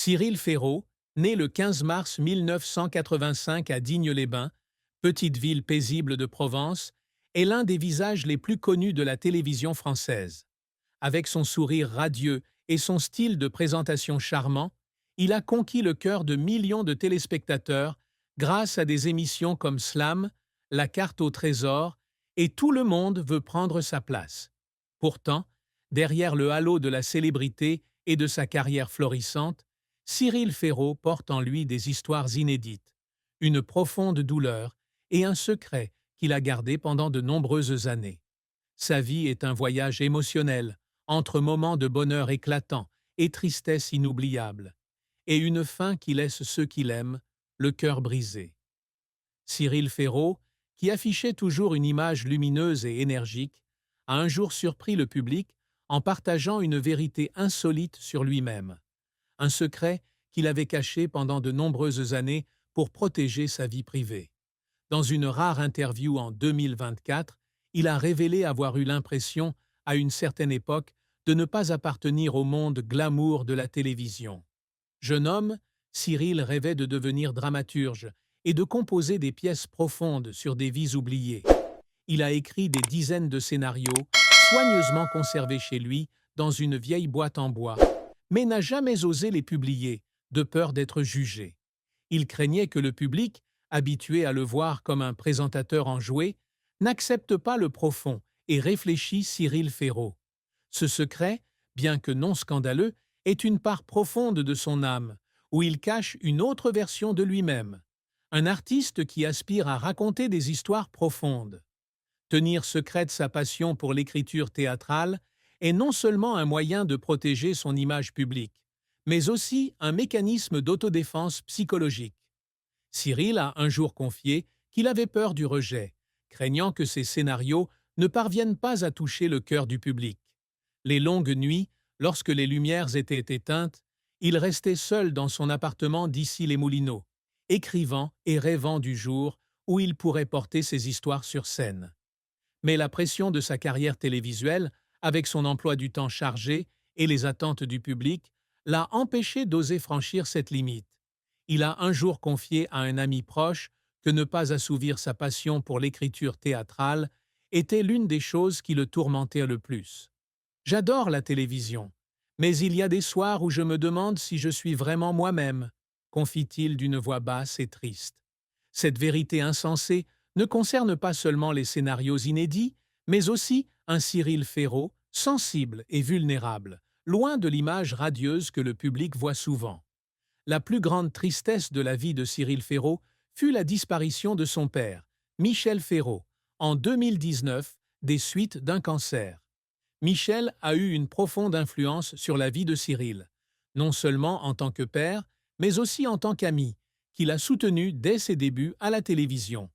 Cyril Ferraud, né le 15 mars 1985 à Digne-les-Bains, petite ville paisible de Provence, est l'un des visages les plus connus de la télévision française. Avec son sourire radieux et son style de présentation charmant, il a conquis le cœur de millions de téléspectateurs grâce à des émissions comme Slam, La carte au trésor et Tout le monde veut prendre sa place. Pourtant, derrière le halo de la célébrité et de sa carrière florissante, Cyril Ferraud porte en lui des histoires inédites, une profonde douleur et un secret qu'il a gardé pendant de nombreuses années. Sa vie est un voyage émotionnel, entre moments de bonheur éclatant et tristesse inoubliable, et une fin qui laisse ceux qui l'aiment le cœur brisé. Cyril Ferraud, qui affichait toujours une image lumineuse et énergique, a un jour surpris le public en partageant une vérité insolite sur lui-même, un secret qu'il avait caché pendant de nombreuses années pour protéger sa vie privée. Dans une rare interview en 2024, il a révélé avoir eu l'impression, à une certaine époque, de ne pas appartenir au monde glamour de la télévision. Jeune homme, Cyril rêvait de devenir dramaturge et de composer des pièces profondes sur des vies oubliées. Il a écrit des dizaines de scénarios, soigneusement conservés chez lui dans une vieille boîte en bois, mais n'a jamais osé les publier, de peur d'être jugé. Il craignait que le public, habitué à le voir comme un présentateur enjoué, n'accepte pas le profond et réfléchi Cyril Ferraud. Ce secret, bien que non scandaleux, est une part profonde de son âme, où il cache une autre version de lui-même. Un artiste qui aspire à raconter des histoires profondes. Tenir secrète sa passion pour l'écriture théâtrale est non seulement un moyen de protéger son image publique, mais aussi un mécanisme d'autodéfense psychologique. Cyril a un jour confié qu'il avait peur du rejet, craignant que ses scénarios ne parviennent pas à toucher le cœur du public. Les longues nuits, lorsque les lumières étaient éteintes, il restait seul dans son appartement d'Issy-les-Moulineaux, écrivant et rêvant du jour où il pourrait porter ses histoires sur scène. Mais la pression de sa carrière télévisuelle, avec son emploi du temps chargé et les attentes du public, l'a empêché d'oser franchir cette limite. Il a un jour confié à un ami proche que ne pas assouvir sa passion pour l'écriture théâtrale était l'une des choses qui le tourmentaient le plus. J'adore la télévision, mais il y a des soirs où je me demande si je suis vraiment moi-même, confie-t-il d'une voix basse et triste. Cette vérité insensée ne concerne pas seulement les scénarios inédits, mais aussi un Cyril Ferraud sensible et vulnérable, loin de l'image radieuse que le public voit souvent. La plus grande tristesse de la vie de Cyril Ferraud fut la disparition de son père, Michel Ferraud, en 2019, des suites d'un cancer. Michel a eu une profonde influence sur la vie de Cyril, non seulement en tant que père, mais aussi en tant qu'ami, qu'il a soutenu dès ses débuts à la télévision.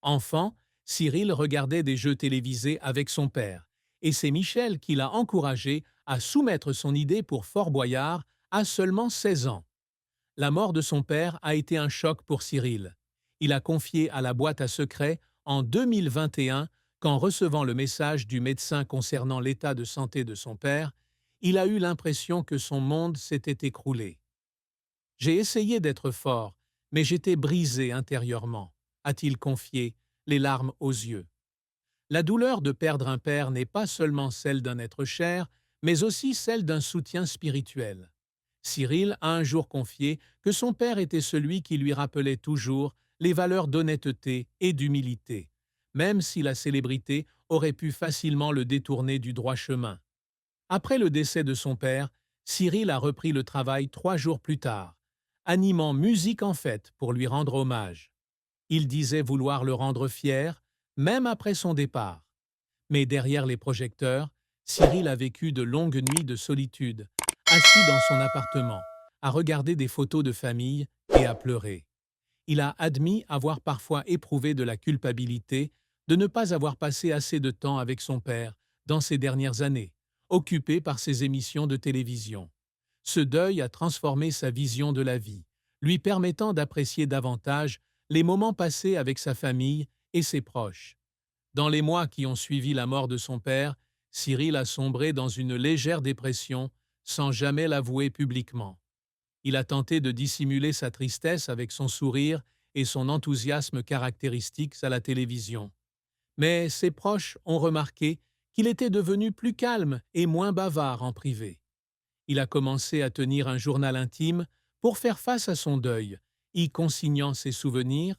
Enfant, Cyril regardait des jeux télévisés avec son père, et c'est Michel qui l'a encouragé à soumettre son idée pour Fort Boyard à seulement 16 ans. La mort de son père a été un choc pour Cyril. Il a confié à la boîte à secrets en 2021 qu'en recevant le message du médecin concernant l'état de santé de son père, il a eu l'impression que son monde s'était écroulé. J'ai essayé d'être fort, mais j'étais brisé intérieurement, a-t-il confié, les larmes aux yeux. La douleur de perdre un père n'est pas seulement celle d'un être cher, mais aussi celle d'un soutien spirituel. Cyril a un jour confié que son père était celui qui lui rappelait toujours les valeurs d'honnêteté et d'humilité, même si la célébrité aurait pu facilement le détourner du droit chemin. Après le décès de son père, Cyril a repris le travail 3 jours plus tard, animant Musique en fête pour lui rendre hommage. Il disait vouloir le rendre fier, même après son départ. Mais derrière les projecteurs, Cyril a vécu de longues nuits de solitude, assis dans son appartement, à regarder des photos de famille et à pleurer. Il a admis avoir parfois éprouvé de la culpabilité de ne pas avoir passé assez de temps avec son père dans ces dernières années, occupé par ses émissions de télévision. Ce deuil a transformé sa vision de la vie, lui permettant d'apprécier davantage les moments passés avec sa famille et ses proches. Dans les mois qui ont suivi la mort de son père, Cyril a sombré dans une légère dépression sans jamais l'avouer publiquement. Il a tenté de dissimuler sa tristesse avec son sourire et son enthousiasme caractéristiques à la télévision. Mais ses proches ont remarqué qu'il était devenu plus calme et moins bavard en privé. Il a commencé à tenir un journal intime pour faire face à son deuil, y consignant ses souvenirs,